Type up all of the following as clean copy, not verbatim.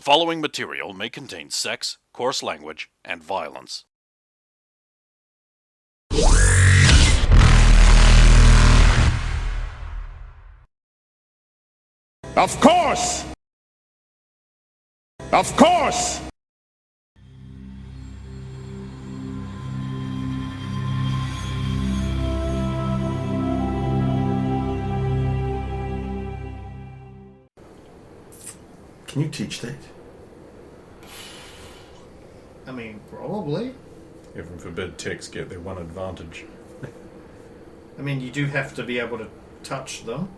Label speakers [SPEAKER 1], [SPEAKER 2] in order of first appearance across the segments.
[SPEAKER 1] following material may contain sex, coarse language, and violence.
[SPEAKER 2] Of course! Of course!
[SPEAKER 3] Can you teach that?
[SPEAKER 4] I mean, probably.
[SPEAKER 5] Heaven forbid techs get their one advantage.
[SPEAKER 4] I mean, you do have to be able to touch them.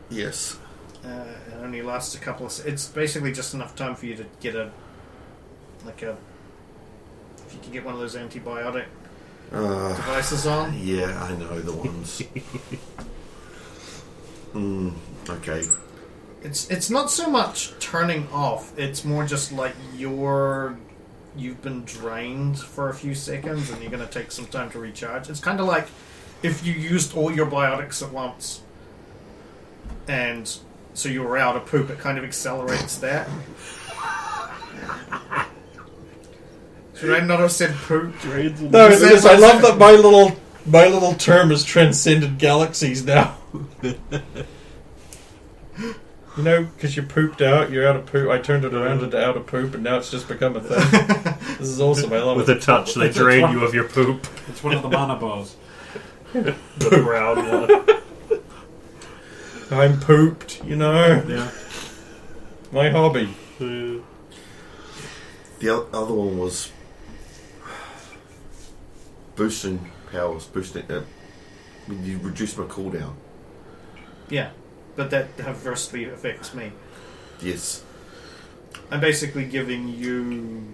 [SPEAKER 3] Yes.
[SPEAKER 4] It only lasts a couple of... It's basically just enough time for you to get a... If you can get one of those antibiotic devices on.
[SPEAKER 3] Yeah, I know the ones. Okay.
[SPEAKER 4] It's not so much turning off. It's more just like you've been drained for a few seconds and you're going to take some time to recharge. It's kind of like if you used all your biotics at once and so you were out of poop, it kind of accelerates that. Should I not have said poop?
[SPEAKER 5] No, because I love that my little term has transcended galaxies now. You know, because you pooped out, you're out of poop. I turned it around into out of poop, and now it's just become a thing. This is awesome. I love
[SPEAKER 6] With
[SPEAKER 5] it.
[SPEAKER 6] a touch, they drain you of your poop.
[SPEAKER 7] It's one of the mana bars.
[SPEAKER 6] The brown one.
[SPEAKER 5] I'm pooped, you know.
[SPEAKER 7] Yeah.
[SPEAKER 5] My hobby.
[SPEAKER 3] The other one was boosting powers. You reduce my cooldown.
[SPEAKER 4] Yeah, but that adversely affects me.
[SPEAKER 3] Yes.
[SPEAKER 4] I'm basically giving you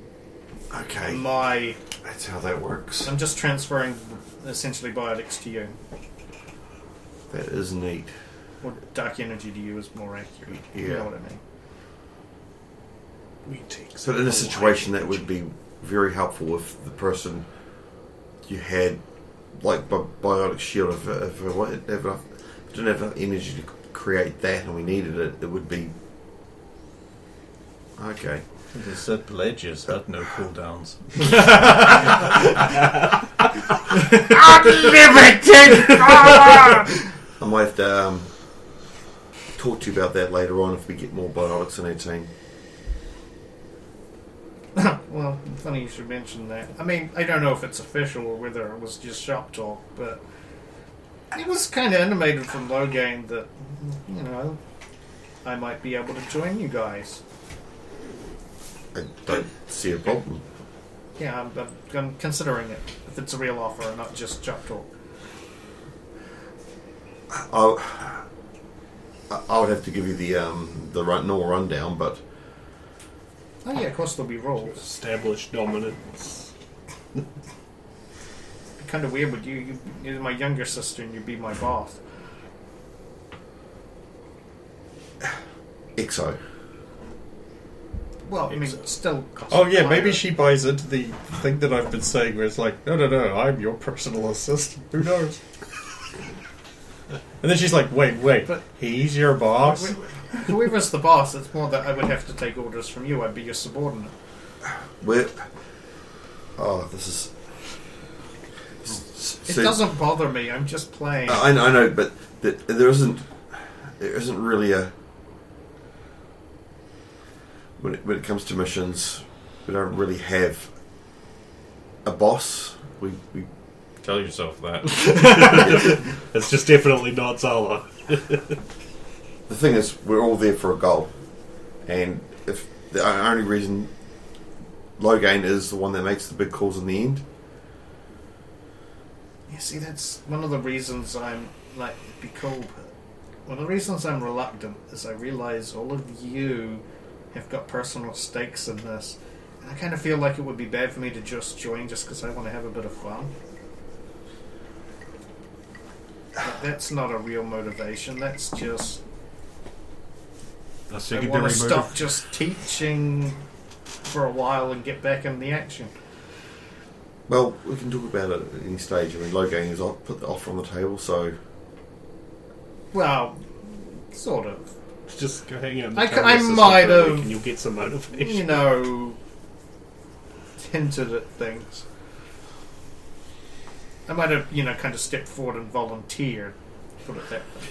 [SPEAKER 3] Okay.
[SPEAKER 4] my...
[SPEAKER 3] That's how that works.
[SPEAKER 4] I'm just transferring essentially biotics to you.
[SPEAKER 3] That is neat.
[SPEAKER 4] Or dark energy to you is more accurate.
[SPEAKER 3] Yeah.
[SPEAKER 4] You know what I mean?
[SPEAKER 6] We take
[SPEAKER 3] So in a situation that would be very helpful if the person you had, like biotic shield, if I didn't have enough energy to create that and we needed it, it would be okay.
[SPEAKER 5] The said Pelagius had no cooldowns.
[SPEAKER 3] Unlimited! I might have to talk to you about that later on if we get more biotics in our team.
[SPEAKER 4] Well, funny you should mention that. I mean, I don't know if it's official or whether it was just shop talk, but it was kind of intimated from Loghain that, you know, I might be able to join you guys.
[SPEAKER 3] I don't see a problem.
[SPEAKER 4] Yeah, I'm considering it, if it's a real offer and not just shop talk.
[SPEAKER 3] I would have to give you the normal rundown, but
[SPEAKER 4] Oh yeah, of course there'll be rules.
[SPEAKER 6] Establish dominance.
[SPEAKER 4] It'd be kind of weird, but you're my younger sister and you'd be my boss.
[SPEAKER 3] Exo.
[SPEAKER 4] Well, I mean, still...
[SPEAKER 5] Oh yeah, maybe she buys into the thing that I've been saying where it's like, no, I'm your personal assistant. Who knows? And then she's like, wait,
[SPEAKER 4] But-
[SPEAKER 5] he's your boss?
[SPEAKER 4] Whoever's the boss, it's more that I would have to take orders from you. I'd be your subordinate.
[SPEAKER 3] This is...
[SPEAKER 4] It doesn't bother me. I'm just playing.
[SPEAKER 3] I know, but there isn't really a... When it comes to missions, we don't really have a boss. We
[SPEAKER 6] Tell yourself that. It's just definitely not Zala.
[SPEAKER 3] the thing is, we're all there for a goal, and if the only reason Loghain is the one that makes the big calls in the end.
[SPEAKER 4] You see, that's one of the reasons I'm like, it'd be cool, but one of the reasons I'm reluctant is I realise all of you have got personal stakes in this, and I kind of feel like it would be bad for me to just join just because I want to have a bit of fun. But that's not a real motivation. That's just
[SPEAKER 7] A
[SPEAKER 4] I
[SPEAKER 7] secondary
[SPEAKER 4] want to
[SPEAKER 7] motive.
[SPEAKER 4] stop just teaching for a while and get back in the action.
[SPEAKER 3] Well, we can talk about it at any stage. I mean, Loghain has put the offer on the table, so...
[SPEAKER 4] Well, sort of.
[SPEAKER 6] Just go hang out in the
[SPEAKER 4] I
[SPEAKER 6] Target system
[SPEAKER 4] might
[SPEAKER 6] for a week
[SPEAKER 4] have-
[SPEAKER 6] and you'll get some motivation.
[SPEAKER 4] You know, hinted at things. I might have, kind of stepped forward and volunteered. Put it that way.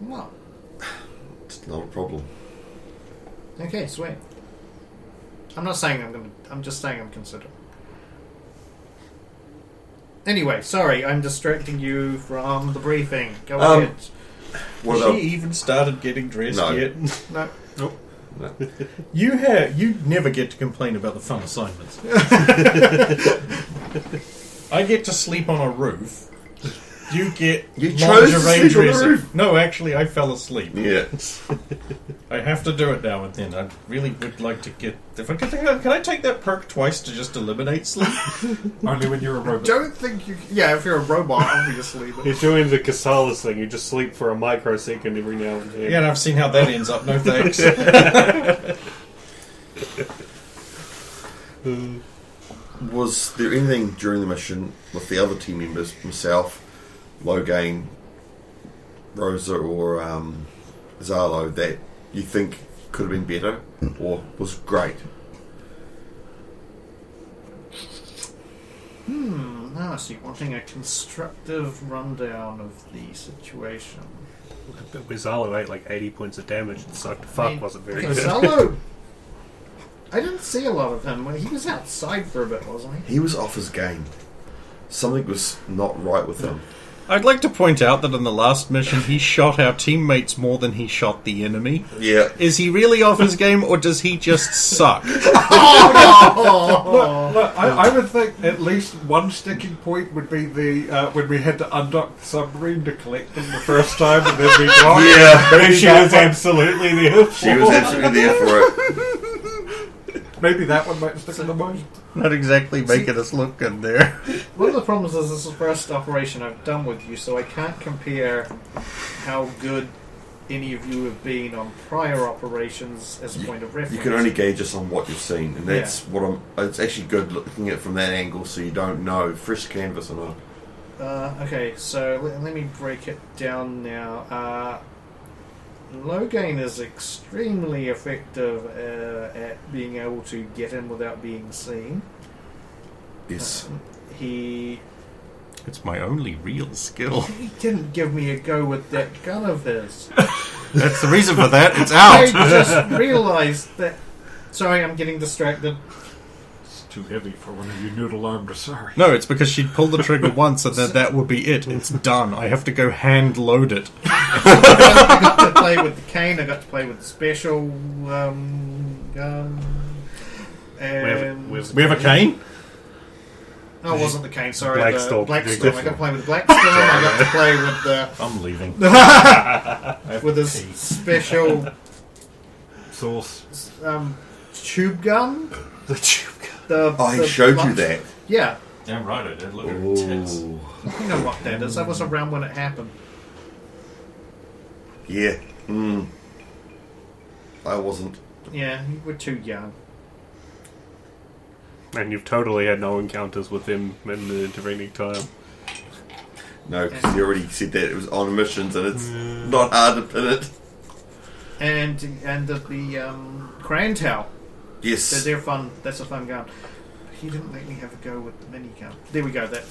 [SPEAKER 4] Well,
[SPEAKER 3] It's not a problem.
[SPEAKER 4] okay, sweet. I'm not saying I'm gonna. I'm just saying I'm considering. Anyway, sorry, I'm distracting you from the briefing. Go ahead.
[SPEAKER 3] What
[SPEAKER 5] Has
[SPEAKER 3] about...
[SPEAKER 5] she even started getting dressed
[SPEAKER 3] No.
[SPEAKER 5] yet?
[SPEAKER 4] No.
[SPEAKER 5] You never get to complain about the fun assignments. I get to sleep on a roof. You get
[SPEAKER 3] You chose to
[SPEAKER 5] lingerie
[SPEAKER 3] sleep on the
[SPEAKER 5] dressing.
[SPEAKER 3] roof.
[SPEAKER 5] No, actually, I fell asleep.
[SPEAKER 3] Yeah.
[SPEAKER 5] I have to do it now and then. I really would like to get. Can I take that perk twice to just eliminate sleep?
[SPEAKER 7] Only when you're a robot.
[SPEAKER 4] Don't think you. Yeah, if you're a robot, obviously. But
[SPEAKER 6] You're doing the Casalis thing. You just sleep for a microsecond every now and then.
[SPEAKER 5] Yeah, and I've seen how that ends up. No thanks.
[SPEAKER 3] Was there anything during the mission with the other team members, myself, Logain, Rosa, or Zalo, that you think could have been better or was great?
[SPEAKER 4] Now I see wanting a constructive rundown of the situation.
[SPEAKER 6] But Wizalo ate like 80 points of damage and sucked fuck wasn't very good.
[SPEAKER 4] Zalo. I didn't see a lot of him. He was outside for a bit, wasn't he?
[SPEAKER 3] He was off his game. Something was not right with him.
[SPEAKER 5] I'd like to point out that in the last mission, he shot our teammates more than he shot the enemy.
[SPEAKER 3] Yeah.
[SPEAKER 5] Is he really off his game, or does he just suck?
[SPEAKER 7] Look, I would think at least one sticking point would be the when we had to undock the submarine to collect them the first time, and then we got.
[SPEAKER 3] Yeah.
[SPEAKER 7] Maybe
[SPEAKER 6] She
[SPEAKER 7] that
[SPEAKER 6] was
[SPEAKER 7] one-
[SPEAKER 6] absolutely there.
[SPEAKER 3] She was absolutely there for it.
[SPEAKER 7] Maybe that one might stick in the most.
[SPEAKER 5] Not exactly making us look good there.
[SPEAKER 4] One of the problems is this is the first operation I've done with you, so I can't compare how good any of you have been on prior operations as a point of reference.
[SPEAKER 3] You can only gauge us on what you've seen, and that's what I'm. It's actually good looking at it from that angle, so you don't know fresh canvas or not.
[SPEAKER 4] Okay, so let me break it down now. Logain is extremely effective at being able to get in without being seen.
[SPEAKER 3] Yes.
[SPEAKER 4] He
[SPEAKER 5] It's my only real skill.
[SPEAKER 4] didn't give me a go with that gun of his.
[SPEAKER 5] That's the reason for that. It's
[SPEAKER 4] I
[SPEAKER 5] out.
[SPEAKER 4] just realised that. Sorry, I'm getting distracted.
[SPEAKER 7] It's too heavy for one of you noodle-armed Asari.
[SPEAKER 5] No, it's because she'd pull the trigger once and then that would be it. It's done. I have to go hand load it.
[SPEAKER 4] I got to play with the cane. I got to play with the special gun. And
[SPEAKER 5] We have a cane?
[SPEAKER 4] no, it wasn't the cane. Sorry,
[SPEAKER 6] Blackstorm.
[SPEAKER 4] the Blackstorm. I got to play with the Blackstorm. I got to play with the
[SPEAKER 5] I'm leaving.
[SPEAKER 4] with a special
[SPEAKER 7] Sauce.
[SPEAKER 4] tube gun.
[SPEAKER 6] The tube gun.
[SPEAKER 3] He showed you that.
[SPEAKER 4] Yeah,
[SPEAKER 5] Damn right I did. Look at
[SPEAKER 3] Ooh.
[SPEAKER 4] you know what that is. I was around when it happened.
[SPEAKER 3] Yeah. I wasn't.
[SPEAKER 4] Yeah, you were too young.
[SPEAKER 6] And you've totally had no encounters with him in the intervening time.
[SPEAKER 3] No, because you already said that it was on missions, and it's not hard to pin it.
[SPEAKER 4] And the Crantow.
[SPEAKER 3] Yes.
[SPEAKER 4] They're fun. That's a fun gun. He didn't let me have a go with the minigun. There we go. That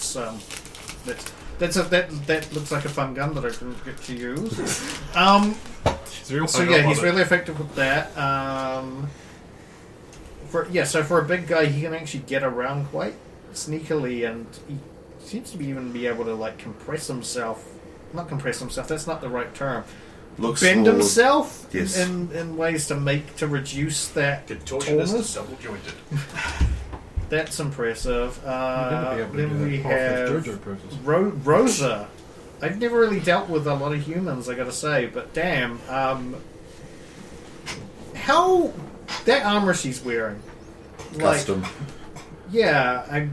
[SPEAKER 4] looks like a fun gun that I didn't get to use.
[SPEAKER 6] She's real
[SPEAKER 4] So yeah, he's really effective with that. So for a big guy, he can actually get around quite sneakily, and he seems to even be able to like compress himself. Not compress himself. That's not the right term.
[SPEAKER 3] Looks
[SPEAKER 4] Bend
[SPEAKER 3] more-
[SPEAKER 4] himself
[SPEAKER 3] Yes.
[SPEAKER 4] in ways to reduce that tallness.
[SPEAKER 1] double jointed.
[SPEAKER 4] That's impressive.
[SPEAKER 7] You'll never be able to
[SPEAKER 4] Then
[SPEAKER 7] do
[SPEAKER 4] we
[SPEAKER 7] that half
[SPEAKER 4] have
[SPEAKER 7] those JoJo poses.
[SPEAKER 4] Rosa. I've never really dealt with a lot of humans, I gotta say, but damn, how that armor she's wearing,
[SPEAKER 3] Custom.
[SPEAKER 4] yeah,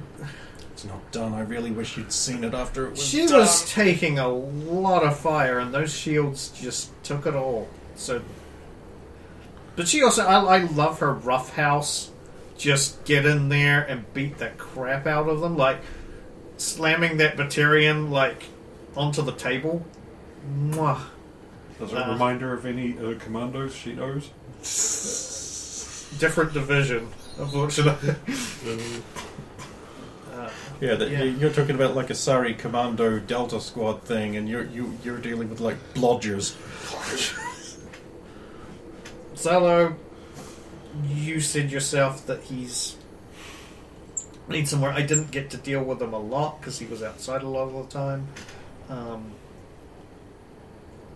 [SPEAKER 5] It's not done. I really wish you'd seen it after it was
[SPEAKER 4] she
[SPEAKER 5] done.
[SPEAKER 4] was taking a lot of fire, and those shields just took it all. So, but she also, I love her roughhouse. Just get in there and beat the crap out of them. Like, slamming that Batarian like onto the table. Mwah.
[SPEAKER 7] Does it remind her of any commandos she knows?
[SPEAKER 4] Different division, unfortunately.
[SPEAKER 5] You're talking about like a Sari Commando Delta Squad thing, and you're dealing with like blodgers.
[SPEAKER 4] Zalo, you said yourself that he's needs some work. I didn't get to deal with him a lot because he was outside a lot of the time.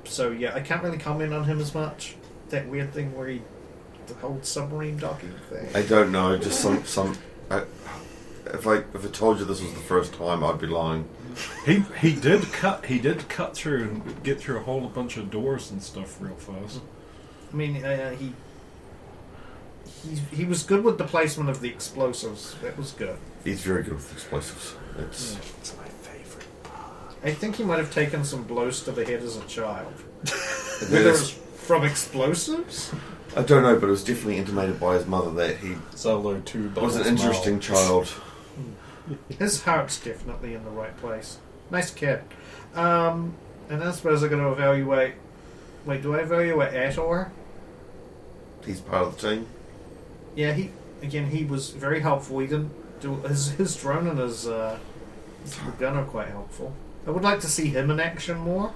[SPEAKER 4] So yeah, I can't really comment on him as much. That weird thing where the whole submarine docking thing.
[SPEAKER 3] I don't know. Just some. If I told you this was the first time, I'd be lying.
[SPEAKER 7] He did cut through and get through a whole bunch of doors and stuff real fast.
[SPEAKER 4] I mean, he was good with the placement of the explosives. That was good.
[SPEAKER 3] He's very good with explosives. It's
[SPEAKER 7] my favourite part.
[SPEAKER 4] I think he might have taken some blows to the head as a child.
[SPEAKER 3] It
[SPEAKER 4] Whether it
[SPEAKER 3] is-
[SPEAKER 4] was from explosives?
[SPEAKER 3] I don't know, but it was definitely intimated by his mother that he
[SPEAKER 5] Solo 2
[SPEAKER 3] was an interesting child.
[SPEAKER 4] His heart's definitely in the right place. Nice kid. And I suppose I'm going to evaluate... Wait, do I evaluate Ator?
[SPEAKER 3] He's part of the team.
[SPEAKER 4] Yeah, he was very helpful. He didn't do... His drone and his gun are quite helpful. I would like to see him in action more.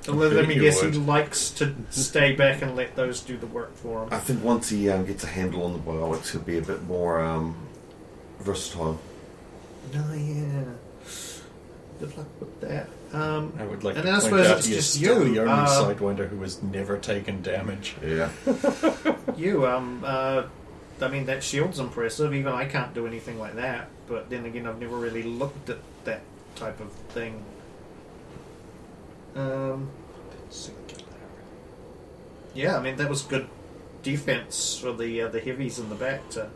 [SPEAKER 4] Although let me
[SPEAKER 5] You
[SPEAKER 4] guess, he
[SPEAKER 5] would.
[SPEAKER 4] likes to stay back and let those do the work for him.
[SPEAKER 3] I think once he gets a handle on the bionics, he'll be a bit more versatile.
[SPEAKER 4] Oh, yeah. Good luck with that.
[SPEAKER 5] I would like
[SPEAKER 4] And
[SPEAKER 5] to
[SPEAKER 4] I
[SPEAKER 5] point
[SPEAKER 4] suppose
[SPEAKER 5] out
[SPEAKER 4] it's
[SPEAKER 5] he is
[SPEAKER 4] just
[SPEAKER 5] still
[SPEAKER 4] you,
[SPEAKER 5] the only
[SPEAKER 4] uh,
[SPEAKER 5] Sidewinder who has never taken damage.
[SPEAKER 3] Yeah.
[SPEAKER 4] You, I mean, that shield's impressive. Even I can't do anything like that. But then again, I've never really looked at that type of thing. Yeah, I mean, that was good defense for the heavies in the back to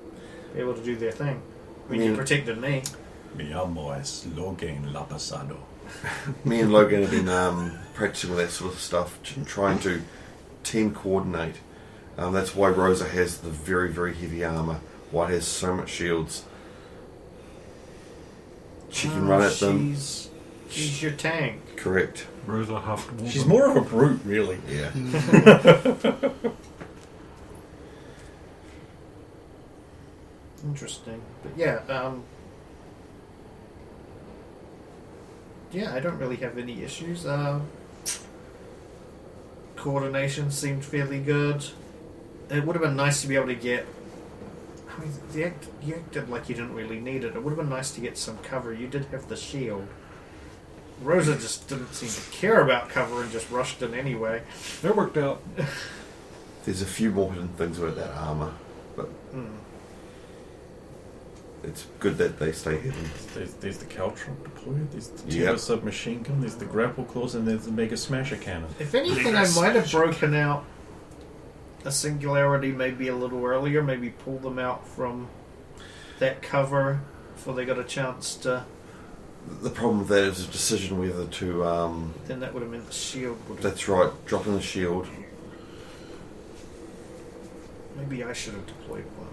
[SPEAKER 4] be able to do their thing. I mean, you protected me.
[SPEAKER 5] Mi amo es Logan La Pasado.
[SPEAKER 3] Me and Logan have been practicing with that sort of stuff, trying to team coordinate. That's why Rosa has the very, very heavy armor. White has so much shields. She can run at them.
[SPEAKER 4] She's your tank.
[SPEAKER 3] Correct.
[SPEAKER 7] Rosa huffed more.
[SPEAKER 5] She's more of a brute, really.
[SPEAKER 3] Yeah.
[SPEAKER 4] Interesting. But yeah, I don't really have any issues. Coordination seemed fairly good. It would have been nice to be able to get... I mean, you acted like you didn't really need it. It would have been nice to get some cover. You did have the shield. Rosa just didn't seem to care about cover and just rushed in anyway.
[SPEAKER 7] That worked out.
[SPEAKER 3] There's a few more hidden things about that armor, but it's good that they stay hidden.
[SPEAKER 5] There's the Caltron deployed, there's the
[SPEAKER 3] Yep.
[SPEAKER 5] Turbo submachine gun, there's the grapple claws, and there's the Mega Smasher cannon.
[SPEAKER 4] If anything, I might have broken out a singularity maybe a little earlier. Maybe pull them out from that cover before they got a chance to...
[SPEAKER 3] The problem with that is a decision whether to...
[SPEAKER 4] Then that would have meant the shield would have...
[SPEAKER 3] that's right, dropping the shield.
[SPEAKER 4] Maybe I should have deployed one.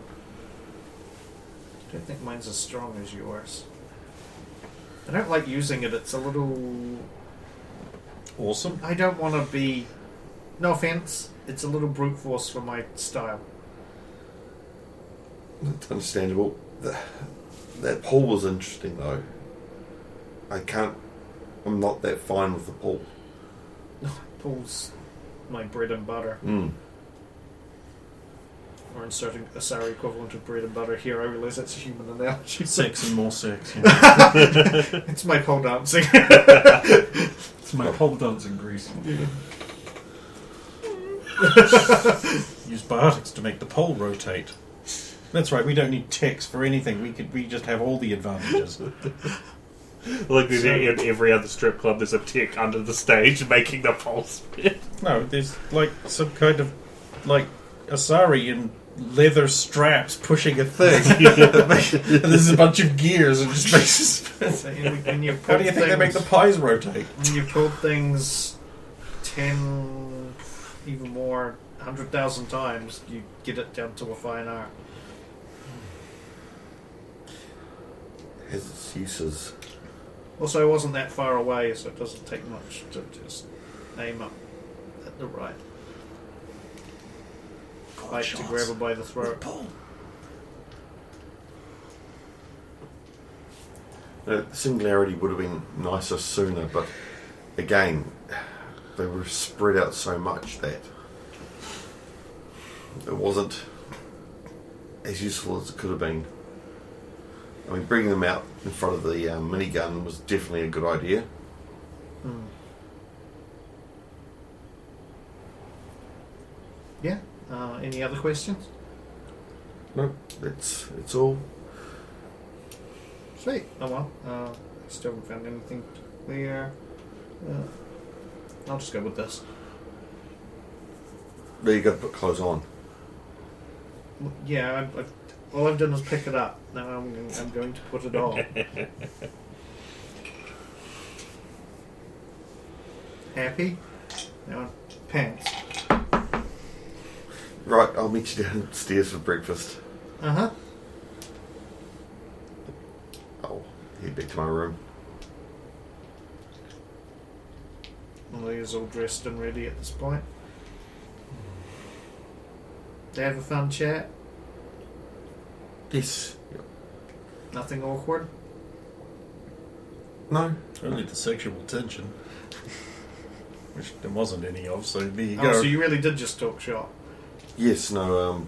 [SPEAKER 4] I don't think mine's as strong as yours. I don't like using it. It's a little...
[SPEAKER 5] Awesome.
[SPEAKER 4] I don't want to be... No offense. It's a little brute force for my style.
[SPEAKER 3] That's understandable. That pull was interesting, though. I'm not that fine with the pull.
[SPEAKER 4] Pulls my bread and butter. Or inserting a Sari equivalent of bread and butter here. I realise that's a human analogy.
[SPEAKER 5] Sex and more sex. You
[SPEAKER 4] It's my pole dancing.
[SPEAKER 7] It's my pole dancing grease.
[SPEAKER 5] Use biotics to make the pole rotate. That's right, we don't need ticks for anything. We just have all the advantages.
[SPEAKER 6] Like in every other strip club, there's a tick under the stage making the pulse spin.
[SPEAKER 5] No, there's like some kind of like Asari in leather straps pushing a thing. And there's a bunch of gears and just makes it spin.
[SPEAKER 4] So when you
[SPEAKER 5] How do you think they make the pies rotate?
[SPEAKER 4] When you pull things 10, even more, 100,000 times, you get it down to a fine art.
[SPEAKER 3] Has its uses.
[SPEAKER 4] Also, I wasn't that far away, so it doesn't take much to just aim up at the right. Like to grab her by the throat.
[SPEAKER 3] The singularity would have been nicer sooner, but again, they were spread out so much that it wasn't as useful as it could have been. I mean, bringing them out in front of the minigun was definitely a good idea.
[SPEAKER 4] Yeah. Any other questions?
[SPEAKER 3] No, it's all.
[SPEAKER 4] Sweet. Oh well. I still haven't found anything clear. I'll just go with this.
[SPEAKER 3] There you got to put clothes on.
[SPEAKER 4] Yeah. All I've done is pick it up. Now I'm going to put it on. Happy? Now pants.
[SPEAKER 3] Right, I'll meet you downstairs for breakfast.
[SPEAKER 4] Uh-huh.
[SPEAKER 3] I'll head back to my room.
[SPEAKER 4] Leah's all dressed and ready at this point. They have a fun chat.
[SPEAKER 3] Yes.
[SPEAKER 4] Nothing awkward.
[SPEAKER 3] No.
[SPEAKER 5] Only the sexual tension. Which there wasn't any of, so there you
[SPEAKER 4] Oh,
[SPEAKER 5] go.
[SPEAKER 4] so you really did just talk shop.
[SPEAKER 3] Yes, no,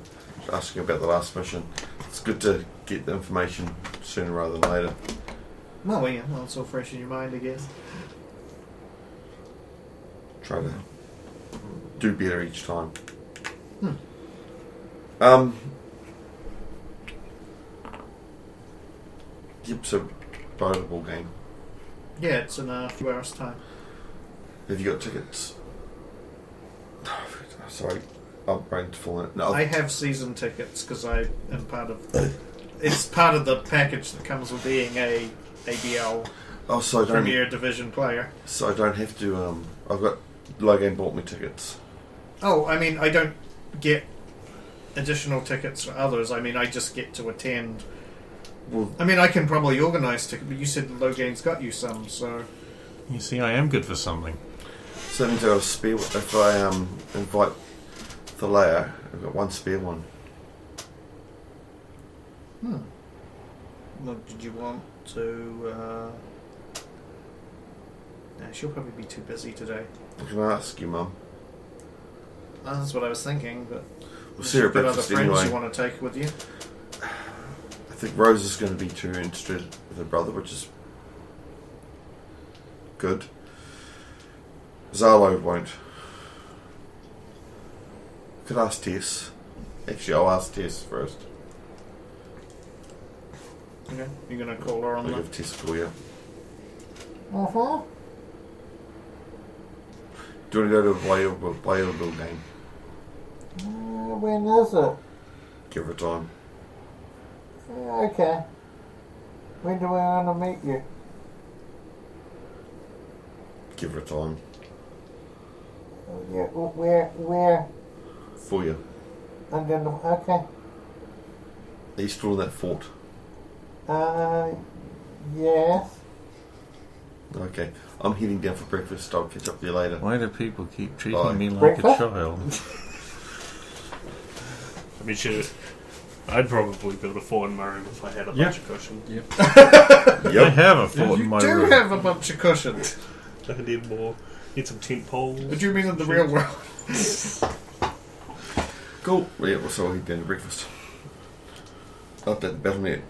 [SPEAKER 3] asking about the last mission. It's good to get the information sooner rather than later.
[SPEAKER 4] Well, yeah, well, it's all fresh in your mind, I guess.
[SPEAKER 3] Try to do better each time. Yep, so boatable game.
[SPEAKER 4] Yeah, it's in a few hours' time.
[SPEAKER 3] Have you got tickets? Sorry, I'm brain full. No,
[SPEAKER 4] I have season tickets because I am part of. It's part of the package that comes with being a ABL
[SPEAKER 3] oh, so I don't.
[SPEAKER 4] Premier Division player.
[SPEAKER 3] So I don't have to. I've got Logan bought me tickets.
[SPEAKER 4] Oh, I mean, I don't get additional tickets for others. I mean, I just get to attend.
[SPEAKER 3] Well,
[SPEAKER 4] I mean, I can probably organise tickets, but you said Logan's got you some, so.
[SPEAKER 5] You see, I am good for something.
[SPEAKER 3] so that means I've got a spare. If I invite the layer, I've got one spare one.
[SPEAKER 4] Well, did you want to? Nah, she'll probably be too busy today.
[SPEAKER 3] I can ask you, Mum.
[SPEAKER 4] That's what I was thinking, but.
[SPEAKER 3] We'll see her at
[SPEAKER 4] You've got other
[SPEAKER 3] breakfast
[SPEAKER 4] friends
[SPEAKER 3] anyway.
[SPEAKER 4] you want to take with you?
[SPEAKER 3] I think Rose is going to be too interested with her brother, which is good. Zalo won't. Could ask Tess. Actually, I'll ask Tess first.
[SPEAKER 4] Okay, you're going to call her on
[SPEAKER 3] I'll
[SPEAKER 4] that?
[SPEAKER 3] give Tess a call, yeah.
[SPEAKER 4] Uh-huh.
[SPEAKER 3] Do you want to go to a playable game?
[SPEAKER 4] When is it?
[SPEAKER 3] Give her time.
[SPEAKER 4] Okay. When do I want to meet you?
[SPEAKER 3] Give her time.
[SPEAKER 4] Yeah, where?
[SPEAKER 3] For you.
[SPEAKER 4] And then, okay.
[SPEAKER 3] Are you still in that fort?
[SPEAKER 4] Yes.
[SPEAKER 3] Okay. I'm heading down for breakfast. I'll catch up with you later.
[SPEAKER 5] Why do people keep treating
[SPEAKER 3] Bye.
[SPEAKER 5] me like
[SPEAKER 4] Breakfast?
[SPEAKER 5] a child?
[SPEAKER 6] I mean, I'd probably build a fort in my room if I had a
[SPEAKER 5] Yeah.
[SPEAKER 6] bunch of cushions.
[SPEAKER 5] I have a fort in
[SPEAKER 4] You
[SPEAKER 5] my
[SPEAKER 4] do
[SPEAKER 5] room.
[SPEAKER 4] have a bunch of cushions.
[SPEAKER 6] I need more. Need some tent poles.
[SPEAKER 4] What do you mean in the real world?
[SPEAKER 3] Cool. Well, yeah, so I'll head down to breakfast. Update the Battle.net.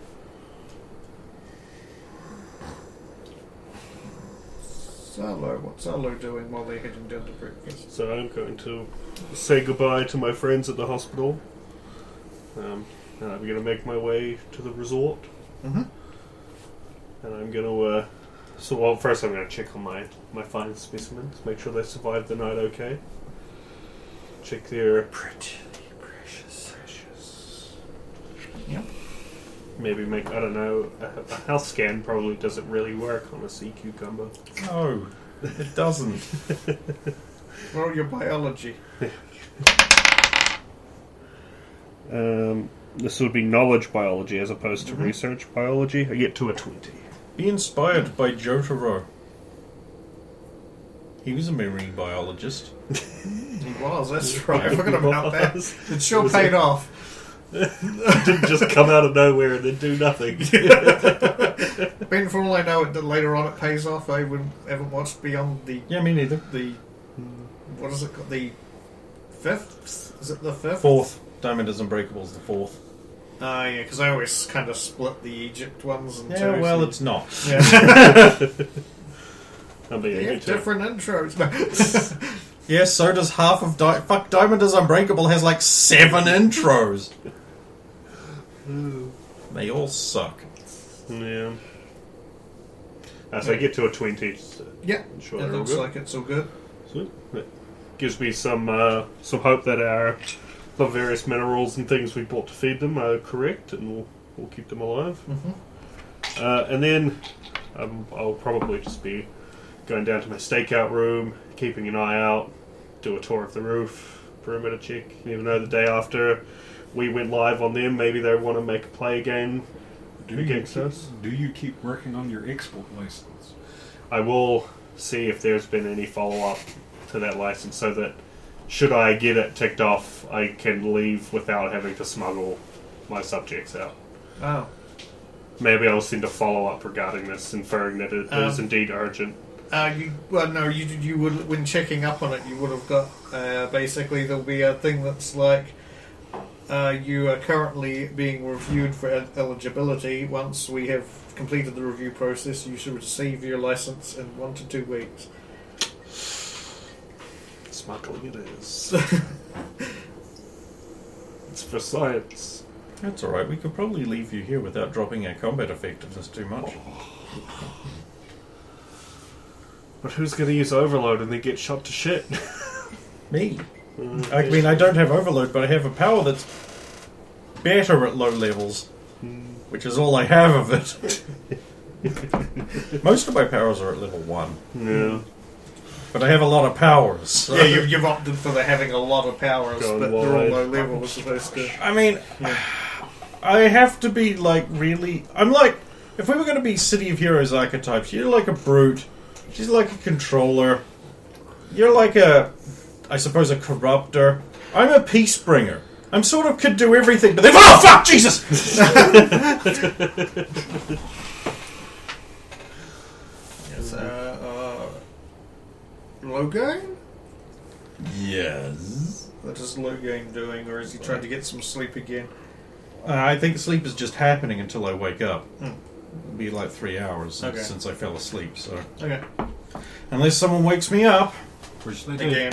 [SPEAKER 4] Salo, what's Salo doing while they're heading down to breakfast?
[SPEAKER 6] So I'm going to say goodbye to my friends at the hospital. And I'm going to make my way to the resort.
[SPEAKER 4] Mm-hmm.
[SPEAKER 6] And I'm going to... well, first I'm going to check on my fine specimens. Make sure they survived the night okay. Check their...
[SPEAKER 3] Pretty precious.
[SPEAKER 4] Yep.
[SPEAKER 6] Maybe make, I don't know, a health scan probably doesn't really work on a sea cucumber.
[SPEAKER 5] No, it doesn't.
[SPEAKER 4] Well, your biology.
[SPEAKER 6] This would be knowledge biology as opposed to research biology. I get to a 20.
[SPEAKER 5] Be inspired by Jotaro. He was a marine biologist.
[SPEAKER 4] He was, that's right. I forgot about that. It sure paid off.
[SPEAKER 6] Didn't just come out of nowhere and then do nothing.
[SPEAKER 4] But for all I know, later on it pays off. I haven't watched beyond the...
[SPEAKER 5] Yeah, me neither.
[SPEAKER 4] What is it called? The 5th? Is it the 5th?
[SPEAKER 5] 4th. Diamond Unbreakable's the 4th.
[SPEAKER 4] Oh, yeah, because I always kind of split the Egypt ones into
[SPEAKER 5] Yeah,
[SPEAKER 4] two.
[SPEAKER 5] well, it's not.
[SPEAKER 4] Yeah.
[SPEAKER 6] They
[SPEAKER 4] have different intros.
[SPEAKER 5] Yeah, so does half of... Fuck, Diamond is Unbreakable has like 7 intros. They all suck.
[SPEAKER 6] Yeah. So I get to a 20. So
[SPEAKER 4] Yeah,
[SPEAKER 6] sure
[SPEAKER 4] it
[SPEAKER 6] they're all
[SPEAKER 4] looks
[SPEAKER 6] good.
[SPEAKER 4] like it's all good.
[SPEAKER 6] Sweet. That gives me some hope that the various minerals and things we bought to feed them are correct, and we'll keep them alive.
[SPEAKER 4] Mm-hmm.
[SPEAKER 6] And then I'll probably just be going down to my stakeout room, keeping an eye out, do a tour of the roof, perimeter check. You never know, the day after we went live on them, maybe they want to make a play again against us.
[SPEAKER 7] Do you keep working on your export license?
[SPEAKER 6] I will see if there's been any follow-up to that license, so that should I get it ticked off, I can leave without having to smuggle my subjects out.
[SPEAKER 4] Oh.
[SPEAKER 6] Maybe I'll send a follow-up regarding this, inferring that it is indeed urgent.
[SPEAKER 4] You would, when checking up on it, you would have got, basically there'll be a thing that's like, you are currently being reviewed for eligibility. Once we have completed the review process, you should receive your license in 1 to 2 weeks.
[SPEAKER 6] Smuggling it is. It's for science.
[SPEAKER 5] That's alright, we could probably leave you here without dropping our combat effectiveness too much.
[SPEAKER 6] But who's going to use Overload and then get shot to shit?
[SPEAKER 5] Me. I mean, I don't have Overload, but I have a power that's better at low levels, which is all I have of it. Most of my powers are at level 1.
[SPEAKER 6] Yeah.
[SPEAKER 5] But I have a lot of powers. So.
[SPEAKER 4] Yeah, you've opted for having a lot of powers,
[SPEAKER 6] Going
[SPEAKER 4] but they're all
[SPEAKER 6] wide.
[SPEAKER 4] low level as opposed to...
[SPEAKER 5] I mean, I have to be, like, really... I'm like, if we were going to be City of Heroes archetypes, you're like a brute, she's like a controller, you're like a, I suppose, a corruptor. I'm a peace bringer. I'm sort of could do everything, but then... Oh, fuck, Jesus!
[SPEAKER 4] Yes, Logain?
[SPEAKER 5] Yes.
[SPEAKER 4] What is Logain doing, or is he trying to get some sleep again?
[SPEAKER 5] I think sleep is just happening until I wake up.
[SPEAKER 4] Hmm.
[SPEAKER 5] It'll be like 3 hours
[SPEAKER 4] Okay.
[SPEAKER 5] since I fell asleep, so...
[SPEAKER 4] Okay.
[SPEAKER 5] Unless someone wakes me up,
[SPEAKER 7] Which they do.
[SPEAKER 4] Again.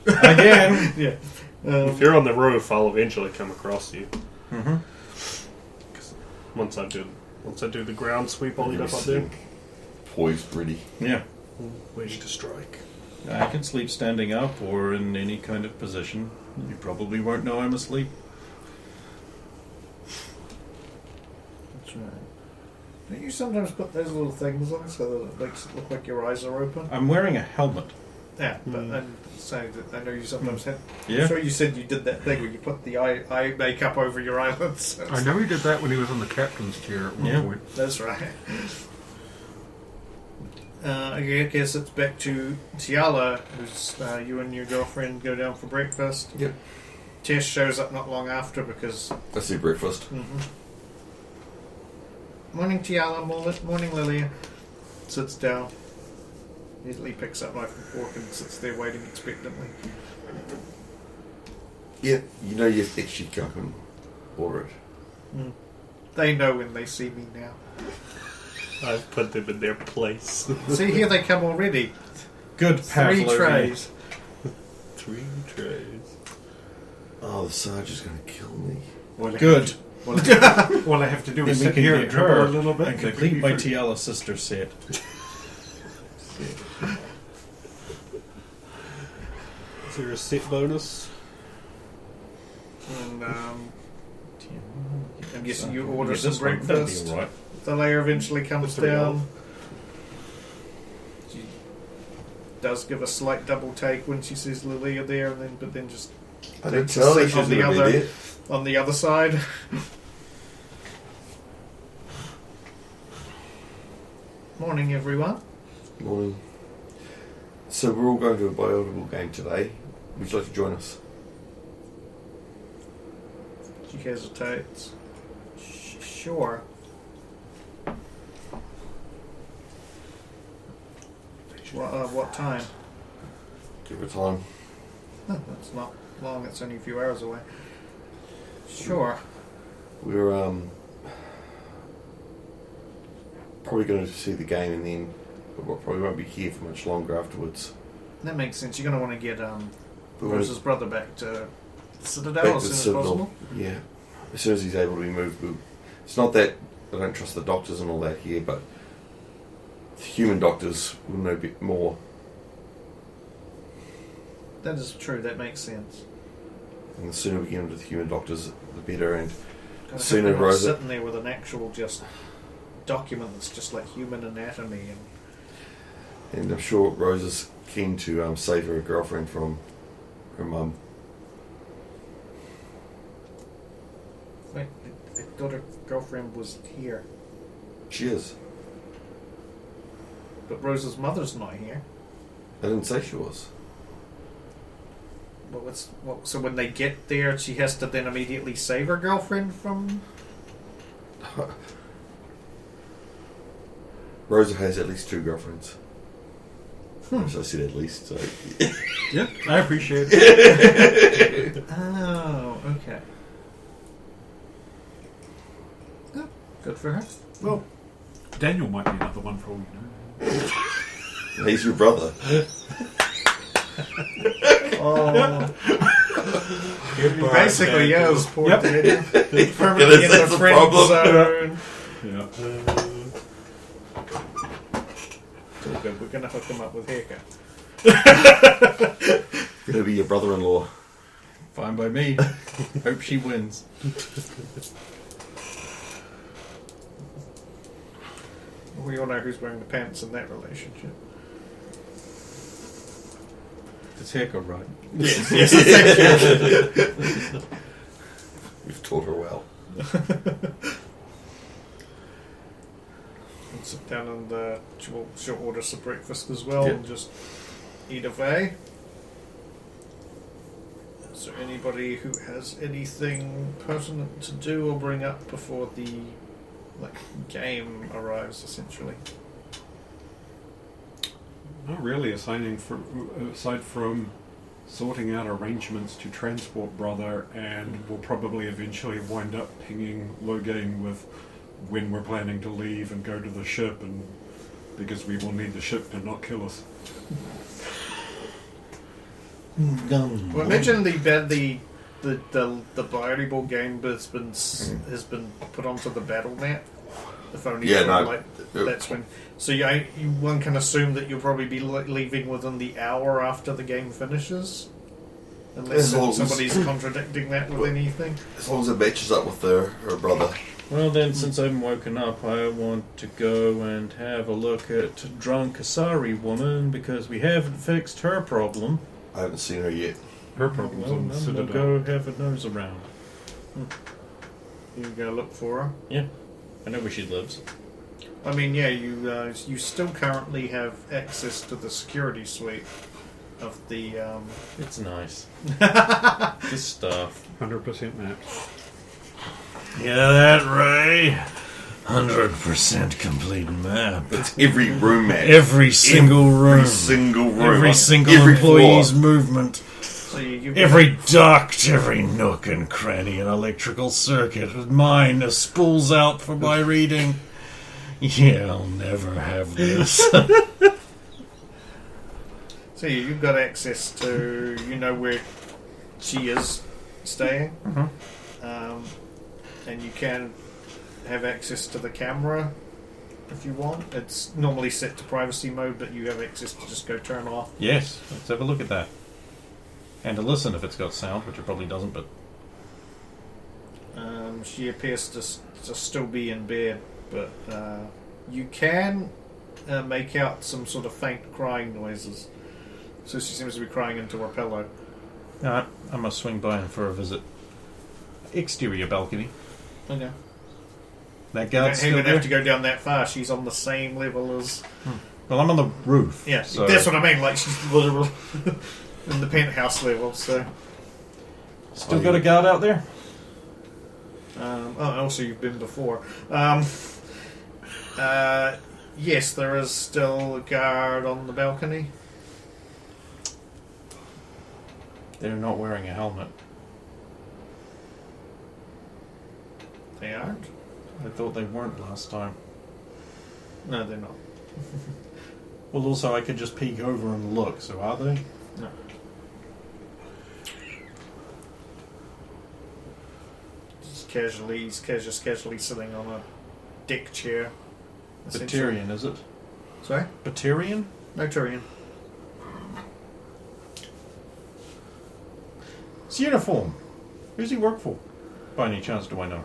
[SPEAKER 5] again...
[SPEAKER 4] Yeah.
[SPEAKER 6] If you're on the roof, I'll eventually come across you.
[SPEAKER 5] Mhm.
[SPEAKER 6] Once I do the ground sweep, I'll get up there.
[SPEAKER 3] Poised, ready.
[SPEAKER 5] Yeah.
[SPEAKER 6] Waiting to strike.
[SPEAKER 5] I can sleep standing up or in any kind of position. You probably won't know I'm asleep.
[SPEAKER 4] That's right. Don't you sometimes put those little things on so that it makes it look like your eyes are open?
[SPEAKER 5] I'm wearing a helmet.
[SPEAKER 4] Yeah, but I'm saying that I know you sometimes have.
[SPEAKER 5] Yeah.
[SPEAKER 4] I'm sure you said you did that thing where you put the eye makeup over your eyelids.
[SPEAKER 7] I know he did that when he was in the captain's chair at one
[SPEAKER 5] Yeah.
[SPEAKER 7] point.
[SPEAKER 4] That's right. I guess it's back to Tiala, who's you and your girlfriend go down for breakfast.
[SPEAKER 3] Yep.
[SPEAKER 4] Tess shows up not long after because...
[SPEAKER 3] That's their breakfast.
[SPEAKER 4] Mm-hmm. Morning, Tiala. Morning, Lillian. Sits down. Immediately picks up knife and fork and sits there waiting expectantly.
[SPEAKER 3] Yeah, you know you actually go and order it.
[SPEAKER 4] They know when they see me now.
[SPEAKER 6] I've put them in their place.
[SPEAKER 4] See, here they come already.
[SPEAKER 5] Good
[SPEAKER 4] 3
[SPEAKER 5] Pavlovian.
[SPEAKER 4] trays.
[SPEAKER 6] 3 trays.
[SPEAKER 3] Oh, the Sarge's going to kill me.
[SPEAKER 5] Good.
[SPEAKER 7] All I have to do
[SPEAKER 5] Then
[SPEAKER 7] is
[SPEAKER 5] we
[SPEAKER 7] sit
[SPEAKER 5] can
[SPEAKER 7] here
[SPEAKER 5] get
[SPEAKER 7] and dribble
[SPEAKER 5] her
[SPEAKER 7] a little bit.
[SPEAKER 5] and complete my Tiala sister set.
[SPEAKER 6] Is there a set bonus?
[SPEAKER 4] And I'm guessing you order
[SPEAKER 5] Yeah,
[SPEAKER 4] some
[SPEAKER 5] this one,
[SPEAKER 4] breakfast.
[SPEAKER 5] that'll be alright.
[SPEAKER 4] The layer eventually comes
[SPEAKER 6] The 3
[SPEAKER 4] down. She does give a slight double take when she sees Lilia there, and then just
[SPEAKER 3] I did
[SPEAKER 4] takes a
[SPEAKER 3] tell you
[SPEAKER 4] sit
[SPEAKER 3] she was
[SPEAKER 4] on the
[SPEAKER 3] going to be
[SPEAKER 4] other
[SPEAKER 3] there.
[SPEAKER 4] on the other side. Morning, everyone.
[SPEAKER 3] Morning. So we're all going to a biodable game today. Would you like to join us?
[SPEAKER 4] She hesitates. Sure. What time?
[SPEAKER 3] Give it time.
[SPEAKER 4] Oh, that's not long. It's only a few hours away. Sure.
[SPEAKER 3] We're probably going to see the game and then we probably won't be here for much longer afterwards.
[SPEAKER 4] That makes sense. You're going to want to get
[SPEAKER 3] But we're
[SPEAKER 4] Rose's brother back to Citadel
[SPEAKER 3] back
[SPEAKER 4] as
[SPEAKER 3] to
[SPEAKER 4] soon as
[SPEAKER 3] Citadel.
[SPEAKER 4] possible.
[SPEAKER 3] Yeah. As soon as he's able to be moved. It's not that I don't trust the doctors and all that here, but the human doctors will know a bit more.
[SPEAKER 4] That is true. That makes sense.
[SPEAKER 3] And the sooner we get into the human doctors, the better. And
[SPEAKER 4] Gotta
[SPEAKER 3] sooner
[SPEAKER 4] have them
[SPEAKER 3] Rosa...
[SPEAKER 4] sitting there with an actual just document that's just like human anatomy
[SPEAKER 3] And I'm sure Rosa's keen to save her girlfriend from her mum.
[SPEAKER 4] Wait, I thought her girlfriend was here,
[SPEAKER 3] She is.
[SPEAKER 4] but Rose's mother's not here.
[SPEAKER 3] I didn't say she was.
[SPEAKER 4] So when they get there, she has to then immediately save her girlfriend from.
[SPEAKER 3] Rosa has at least 2 girlfriends. So I said at least, so...
[SPEAKER 7] Yeah, I appreciate it.
[SPEAKER 4] Oh, okay. Oh, good for her.
[SPEAKER 7] Well, Daniel might be another one for all you know.
[SPEAKER 3] He's your brother.
[SPEAKER 4] Oh, basically, yeah, it was poor
[SPEAKER 7] Yep.
[SPEAKER 4] Daniel.
[SPEAKER 3] Yeah,
[SPEAKER 4] Permanently in
[SPEAKER 3] that's
[SPEAKER 4] the
[SPEAKER 3] the
[SPEAKER 4] friend
[SPEAKER 3] problem.
[SPEAKER 4] zone.
[SPEAKER 7] Yeah.
[SPEAKER 4] It's all good. We're gonna hook him up with Heka.
[SPEAKER 3] Gonna be your brother-in-law.
[SPEAKER 5] Fine by me. Hope she wins.
[SPEAKER 4] We all know who's wearing the pants in that relationship.
[SPEAKER 5] Does hair go right?
[SPEAKER 4] Yes, thank you.
[SPEAKER 3] You've taught her well.
[SPEAKER 4] And sit down and she'll order some breakfast as well
[SPEAKER 3] Yeah.
[SPEAKER 4] and just eat away. Is there anybody who has anything pertinent to do or bring up before the game arrives, essentially?
[SPEAKER 7] Not really, aside from sorting out arrangements to transport brother, and we'll probably eventually wind up pinging Logain with when we're planning to leave and go to the ship, and because we will need the ship to not kill us.
[SPEAKER 4] Well, imagine the biodegradable game has been put onto the battle map. If only that's when. So one can assume that you'll probably be leaving within the hour after the game finishes, unless somebody's contradicting that with anything.
[SPEAKER 3] As long as it matches up with her brother.
[SPEAKER 5] Well then, since I've woken up, I want to go and have a look at drunk Asari woman, because we haven't fixed her problem.
[SPEAKER 3] I haven't seen her yet.
[SPEAKER 7] Her problem's
[SPEAKER 5] Well,
[SPEAKER 7] on the
[SPEAKER 5] then
[SPEAKER 7] Citadel.
[SPEAKER 5] we'll go have a nose around.
[SPEAKER 4] You go look for her.
[SPEAKER 5] Yeah, I know where she lives.
[SPEAKER 4] I mean, yeah, you still currently have access to the security suite of the.
[SPEAKER 5] It's nice. Good stuff.
[SPEAKER 7] 100% mapped.
[SPEAKER 1] Yeah, that Ray. 100% complete map.
[SPEAKER 3] It's every room map.
[SPEAKER 1] Every single room.
[SPEAKER 3] Every single room.
[SPEAKER 1] Every single
[SPEAKER 3] Every
[SPEAKER 1] employee's
[SPEAKER 3] floor.
[SPEAKER 1] movement.
[SPEAKER 4] So you
[SPEAKER 1] Every duct, every nook and cranny and electrical circuit. Mine spools out for my reading. Yeah, I'll never have this.
[SPEAKER 4] So you've got access to, where she is staying, and you can have access to the camera if you want. It's normally set to privacy mode, but you have access to just go turn off.
[SPEAKER 5] Yes, let's have a look at that. And to listen if it's got sound, which it probably doesn't, but...
[SPEAKER 4] She appears to still be in bed, but you can make out some sort of faint crying noises. So she seems to be crying into her pillow.
[SPEAKER 5] Alright, I must swing by him for a visit. Exterior balcony.
[SPEAKER 4] Okay.
[SPEAKER 5] That
[SPEAKER 4] You
[SPEAKER 5] guard's
[SPEAKER 4] don't
[SPEAKER 5] still
[SPEAKER 4] even
[SPEAKER 5] there?
[SPEAKER 4] have to go down that far. She's on the same level as.
[SPEAKER 5] Well, I'm on the roof.
[SPEAKER 4] Yeah,
[SPEAKER 5] so
[SPEAKER 4] that's what I mean. Like she's literally in the penthouse level. So.
[SPEAKER 5] Still got a guard out there?
[SPEAKER 4] Also, you've been before. Yes, there is still a guard on the balcony.
[SPEAKER 5] They're not wearing a helmet.
[SPEAKER 4] They aren't?
[SPEAKER 5] I thought they weren't last time.
[SPEAKER 4] No, they're not.
[SPEAKER 5] Well, also, I could just peek over and look, so are they?
[SPEAKER 4] No. Just casually sitting on a deck chair. essentially.
[SPEAKER 5] Batarian, is it?
[SPEAKER 4] Sorry?
[SPEAKER 5] Batarian?
[SPEAKER 4] No Turian.
[SPEAKER 5] It's uniform. Who's he work for? By any chance do I know?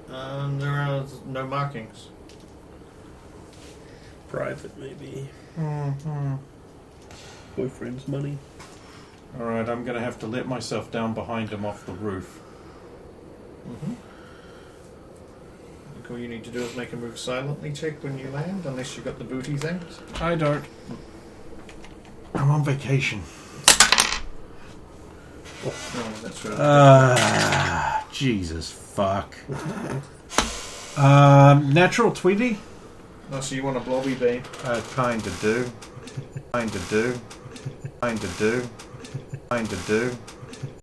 [SPEAKER 4] There are no markings.
[SPEAKER 6] Private, maybe.
[SPEAKER 5] Mm-hmm.
[SPEAKER 6] Boyfriend's money.
[SPEAKER 5] Alright, I'm gonna have to let myself down behind him off the roof.
[SPEAKER 4] Mm-hmm. All you need to do is make a move silently check when you land, unless you've got the booty things.
[SPEAKER 5] I don't. I'm on vacation.
[SPEAKER 4] Oh, that's right.
[SPEAKER 5] Jesus fuck. Natural Tweety?
[SPEAKER 4] Oh, so you want a blobby beam?
[SPEAKER 5] Kinda do. Kinda do. Kinda do. Kinda do.